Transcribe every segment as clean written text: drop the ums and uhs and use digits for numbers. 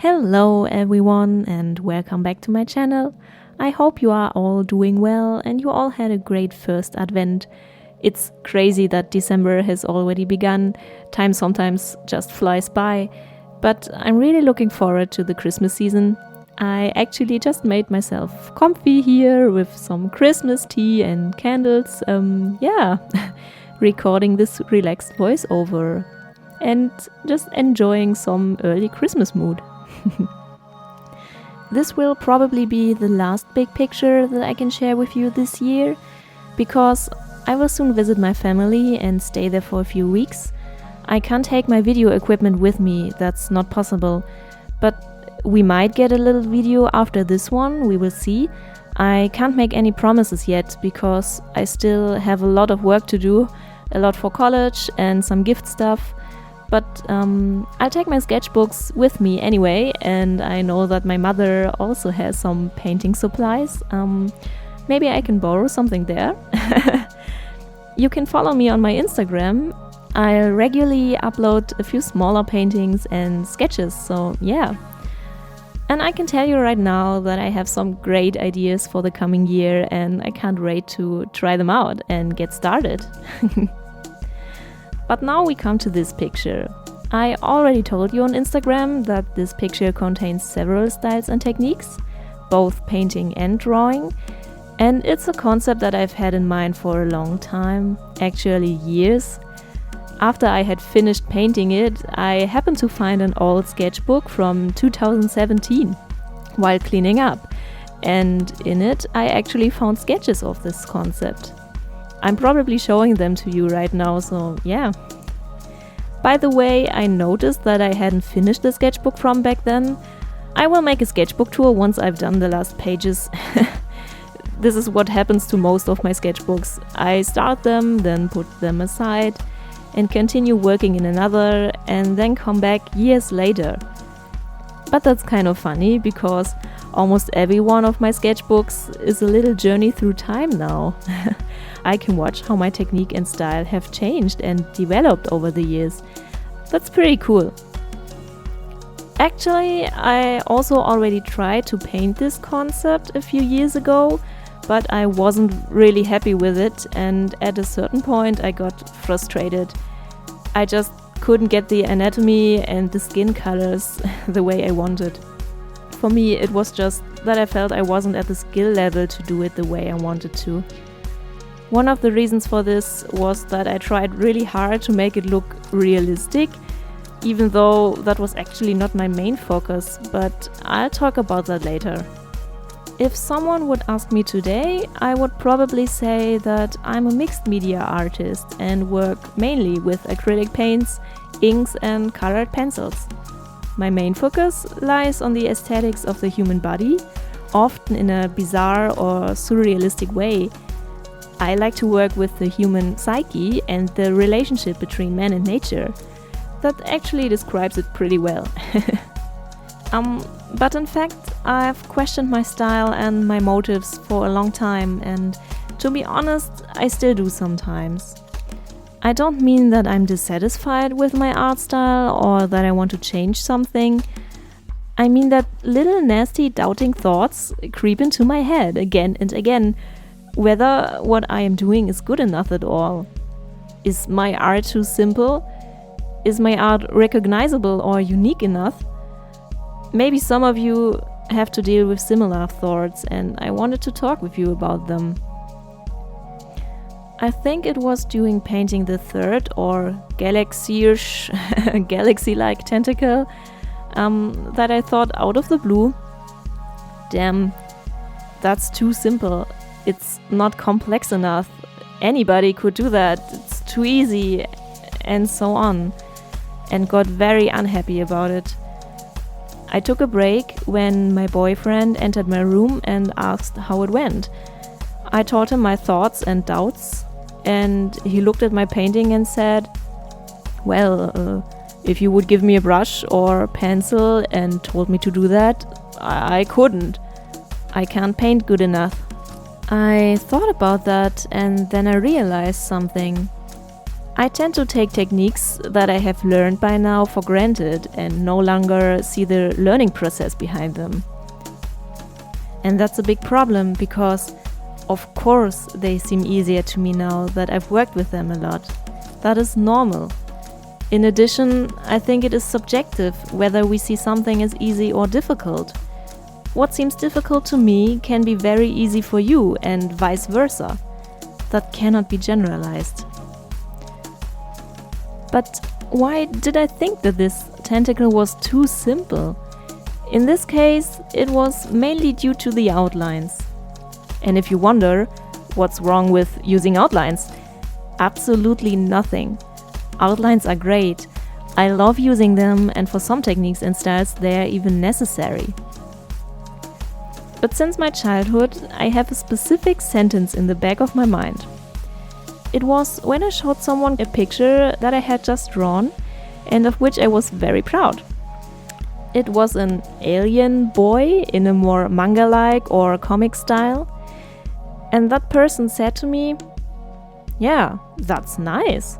Hello everyone and welcome back to my channel. I hope you are all doing well and you all had a great first advent. It's crazy that December has already begun. Time sometimes just flies by, but I'm really looking forward to the Christmas season. I actually just made myself comfy here with some Christmas tea and candles. Recording this relaxed voiceover and just enjoying some early Christmas mood. This will probably be the last big picture that I can share with you this year, because I will soon visit my family and stay there for a few weeks. I can't take my video equipment with me, that's not possible, but we might get a little video after this one, we will see. I can't make any promises yet, because I still have a lot of work to do, a lot for college and some gift stuff. But I'll take my sketchbooks with me anyway, and I know that my mother also has some painting supplies. Maybe I can borrow something there. You can follow me on my Instagram. I regularly upload a few smaller paintings and sketches, so yeah. And I can tell you right now that I have some great ideas for the coming year, and I can't wait to try them out and get started. But now we come to this picture. I already told you on Instagram that this picture contains several styles and techniques, both painting and drawing, and it's a concept that I've had in mind for a long time, actually years. After I had finished painting it, I happened to find an old sketchbook from 2017 while cleaning up, and in it I actually found sketches of this concept. I'm probably showing them to you right now, so yeah. By the way, I noticed that I hadn't finished the sketchbook from back then. I will make a sketchbook tour once I've done the last pages. This is what happens to most of my sketchbooks. I start them, then put them aside, and continue working in another, and then come back years later. But that's kind of funny, because almost every one of my sketchbooks is a little journey through time now. I can watch how my technique and style have changed and developed over the years. That's pretty cool. Actually, I also already tried to paint this concept a few years ago, but I wasn't really happy with it, and at a certain point I got frustrated. I just couldn't get the anatomy and the skin colors the way I wanted. For me, it was just that I felt I wasn't at the skill level to do it the way I wanted to. One of the reasons for this was that I tried really hard to make it look realistic, even though that was actually not my main focus, but I'll talk about that later. If someone would ask me today, I would probably say that I'm a mixed media artist and work mainly with acrylic paints, inks and colored pencils. My main focus lies on the aesthetics of the human body, often in a bizarre or surrealistic way. I like to work with the human psyche and the relationship between man and nature. That actually describes it pretty well. But in fact, I've questioned my style and my motives for a long time, and to be honest, I still do sometimes. I don't mean that I'm dissatisfied with my art style or that I want to change something. I mean that little nasty doubting thoughts creep into my head again and again, whether what I am doing is good enough at all. Is my art too simple? Is my art recognizable or unique enough? Maybe some of you have to deal with similar thoughts, and I wanted to talk with you about them. I think it was during painting the third or galaxy-ish, galaxy-like tentacle that I thought out of the blue, damn, that's too simple. It's not complex enough. Anybody could do that. It's too easy, and so on. And got very unhappy about it. I took a break when my boyfriend entered my room and asked how it went. I told him my thoughts and doubts, and he looked at my painting and said, well, if you would give me a brush or pencil and told me to do that, I couldn't. I can't paint good enough. I thought about that, and then I realized something. I tend to take techniques that I have learned by now for granted and no longer see the learning process behind them. And that's a big problem because, of course, they seem easier to me now that I've worked with them a lot. That is normal. In addition, I think it is subjective whether we see something as easy or difficult. What seems difficult to me can be very easy for you and vice versa. That cannot be generalized. But why did I think that this tentacle was too simple? In this case, it was mainly due to the outlines. And if you wonder, what's wrong with using outlines? Absolutely nothing. Outlines are great. I love using them, and for some techniques and styles they are even necessary. But since my childhood, I have a specific sentence in the back of my mind. It was when I showed someone a picture that I had just drawn and of which I was very proud. It was an alien boy in a more manga-like or comic style. And that person said to me, "Yeah, that's nice.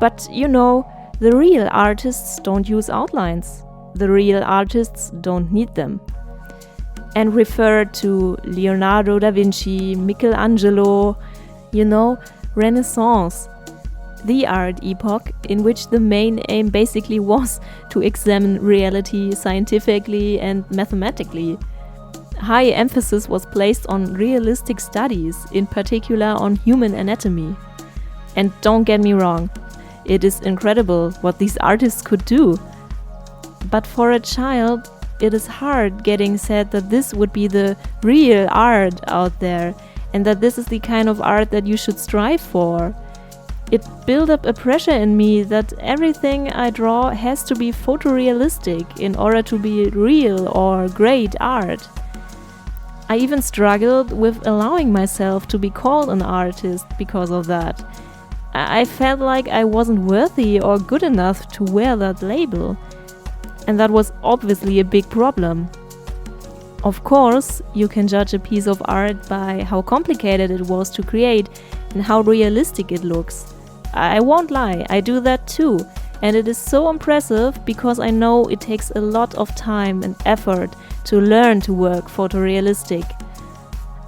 But you know, the real artists don't use outlines. The real artists don't need them." And referred to Leonardo da Vinci, Michelangelo, Renaissance, the art epoch in which the main aim basically was to examine reality scientifically and mathematically. High emphasis was placed on realistic studies, in particular on human anatomy. And don't get me wrong, it is incredible what these artists could do. But for a child, it is hard getting said that this would be the real art out there and that this is the kind of art that you should strive for. It built up a pressure in me that everything I draw has to be photorealistic in order to be real or great art. I even struggled with allowing myself to be called an artist because of that. I felt like I wasn't worthy or good enough to wear that label. And that was obviously a big problem. Of course, you can judge a piece of art by how complicated it was to create and how realistic it looks. I won't lie, I do that too. And it is so impressive because I know it takes a lot of time and effort to learn to work photorealistic.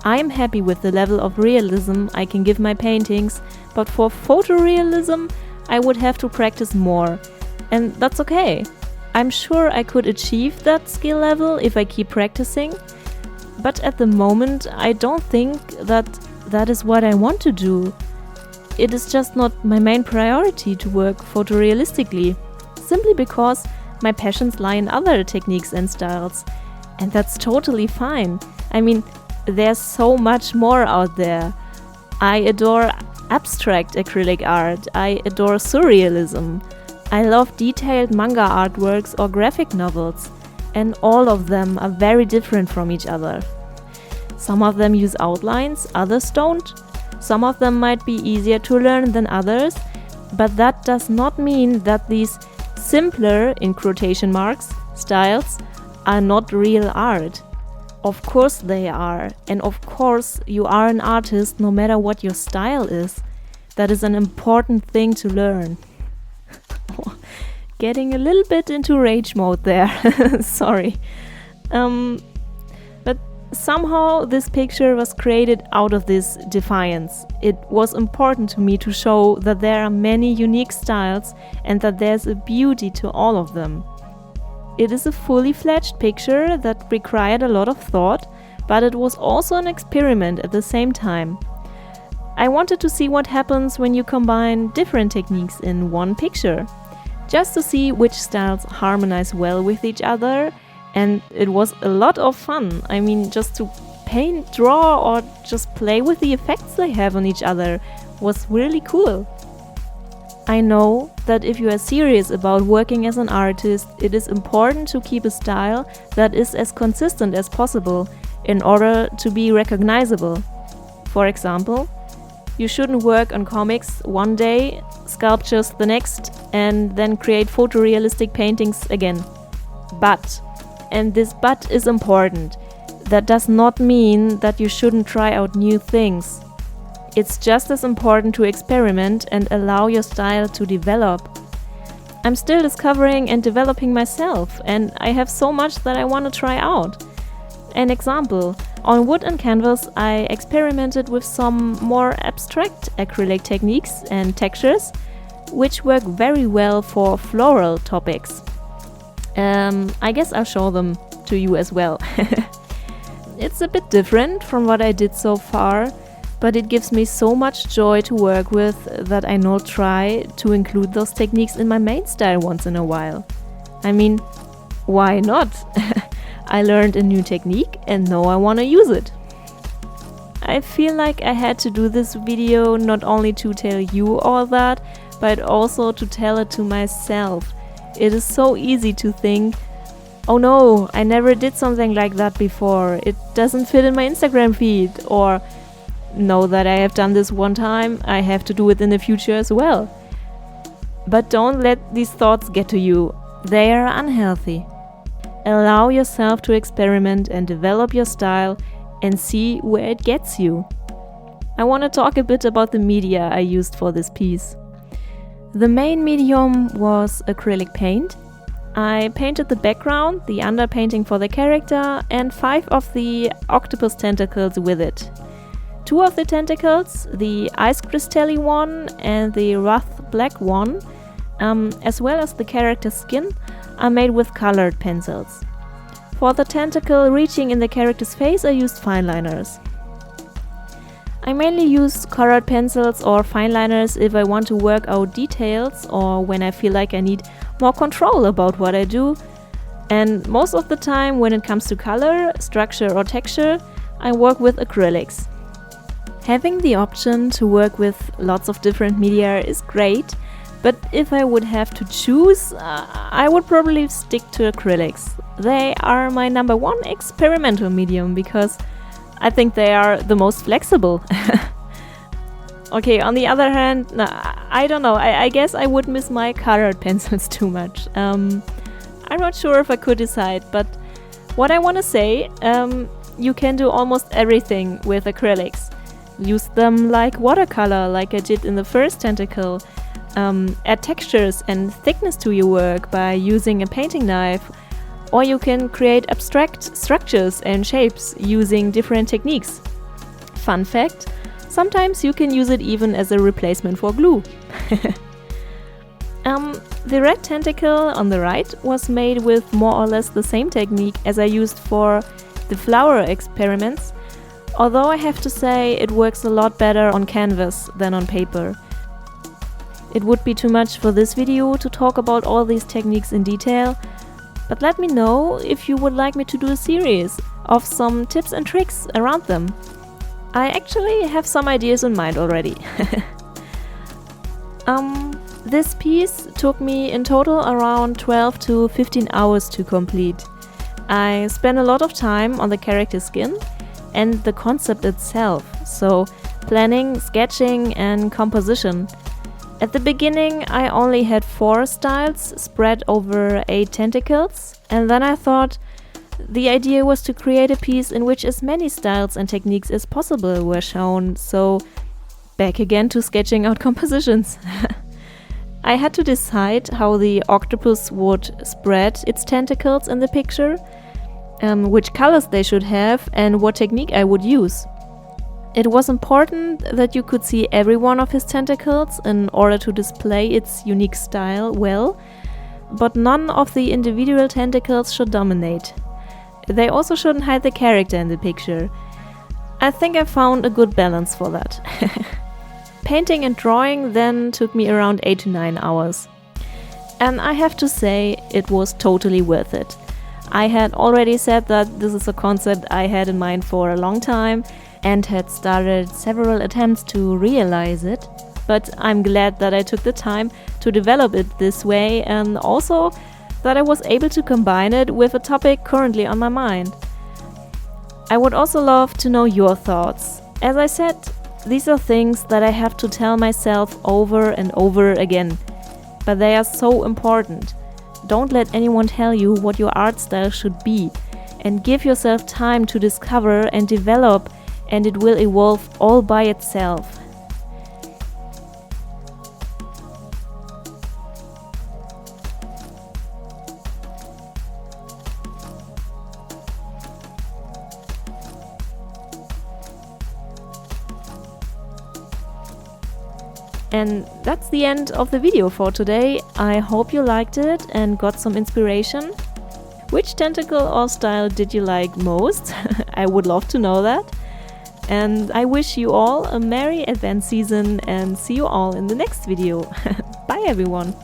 I'm happy with the level of realism I can give my paintings, but for photorealism, I would have to practice more. And that's okay. I'm sure I could achieve that skill level if I keep practicing, but at the moment I don't think that is what I want to do. It is just not my main priority to work photorealistically, simply because my passions lie in other techniques and styles, and that's totally fine. I mean, there's so much more out there. I adore abstract acrylic art, I adore surrealism. I love detailed manga artworks or graphic novels, and all of them are very different from each other. Some of them use outlines, others don't. Some of them might be easier to learn than others, but that does not mean that these simpler, in quotation marks, styles are not real art. Of course they are, and of course you are an artist no matter what your style is. That is an important thing to learn. Getting a little bit into rage mode there, sorry. But somehow this picture was created out of this defiance. It was important to me to show that there are many unique styles and that there's a beauty to all of them. It is a fully fledged picture that required a lot of thought, but it was also an experiment at the same time. I wanted to see what happens when you combine different techniques in one picture, just to see which styles harmonize well with each other, and it was a lot of fun. I mean, just to paint, draw, or just play with the effects they have on each other was really cool. I know that if you are serious about working as an artist, it is important to keep a style that is as consistent as possible in order to be recognizable. For example, you shouldn't work on comics one day, sculptures the next, and then create photorealistic paintings again. But, and this but is important, that does not mean that you shouldn't try out new things. It's just as important to experiment and allow your style to develop. I'm still discovering and developing myself, and I have so much that I want to try out. An example, on wood and canvas I experimented with some more abstract acrylic techniques and textures, which work very well for floral topics. I guess I'll show them to you as well. It's a bit different from what I did so far, but it gives me so much joy to work with that I now try to include those techniques in my main style once in a while. I mean, why not? I learned a new technique and now I want to use it. I feel like I had to do this video not only to tell you all that, but also to tell it to myself. It is so easy to think, oh no, I never did something like that before, it doesn't fit in my Instagram feed, or know that I have done this one time, I have to do it in the future as well. But don't let these thoughts get to you. They are unhealthy. Allow yourself to experiment and develop your style and see where it gets you. I want to talk a bit about the media I used for this piece. The main medium was acrylic paint. I painted the background, the underpainting for the character, and 5 of the octopus tentacles with it. 2 of the tentacles, the ice crystal one and the rough black one, as well as the character's skin, are made with colored pencils. For the tentacle reaching in the character's face, I used Fineliners. I mainly use colored pencils or Fineliners if I want to work out details or when I feel like I need more control about what I do. And most of the time, when it comes to color, structure or texture, I work with acrylics. Having the option to work with lots of different media is great, but if I would have to choose, I would probably stick to acrylics. They are my number 1 experimental medium because I think they are the most flexible. Okay, on the other hand, I don't know, I guess I would miss my colored pencils too much. I'm not sure if I could decide, but what I want to say, you can do almost everything with acrylics. Use them like watercolor, like I did in the first tentacle. Add textures and thickness to your work by using a painting knife, or you can create abstract structures and shapes using different techniques. Fun fact, sometimes you can use it even as a replacement for glue. The red tentacle on the right was made with more or less the same technique as I used for the flower experiments, although I have to say it works a lot better on canvas than on paper. It would be too much for this video to talk about all these techniques in detail, but let me know if you would like me to do a series of some tips and tricks around them. I actually have some ideas in mind already. This piece took me in total around 12 to 15 hours to complete. I spent a lot of time on the character's skin and the concept itself, so planning, sketching and composition. At the beginning I only had 4 styles spread over 8 tentacles, and then I thought the idea was to create a piece in which as many styles and techniques as possible were shown, so back again to sketching out compositions. I had to decide how the octopus would spread its tentacles in the picture, which colors they should have and what technique I would use. It was important that you could see every one of his tentacles in order to display its unique style well, but none of the individual tentacles should dominate. They also shouldn't hide the character in the picture. I think I found a good balance for that. Painting and drawing then took me around 8 to 9 hours. And I have to say, it was totally worth it. I had already said that this is a concept I had in mind for a long time and had started several attempts to realize it, but I'm glad that I took the time to develop it this way, and also that I was able to combine it with a topic currently on my mind. I would also love to know your thoughts. As I said, these are things that I have to tell myself over and over again, but they are so important. Don't let anyone tell you what your art style should be, and give yourself time to discover and develop, and it will evolve all by itself. And that's the end of the video for today. I hope you liked it and got some inspiration. Which tentacle or style did you like most? I would love to know that. And I wish you all a merry Advent season and see you all in the next video. Bye everyone!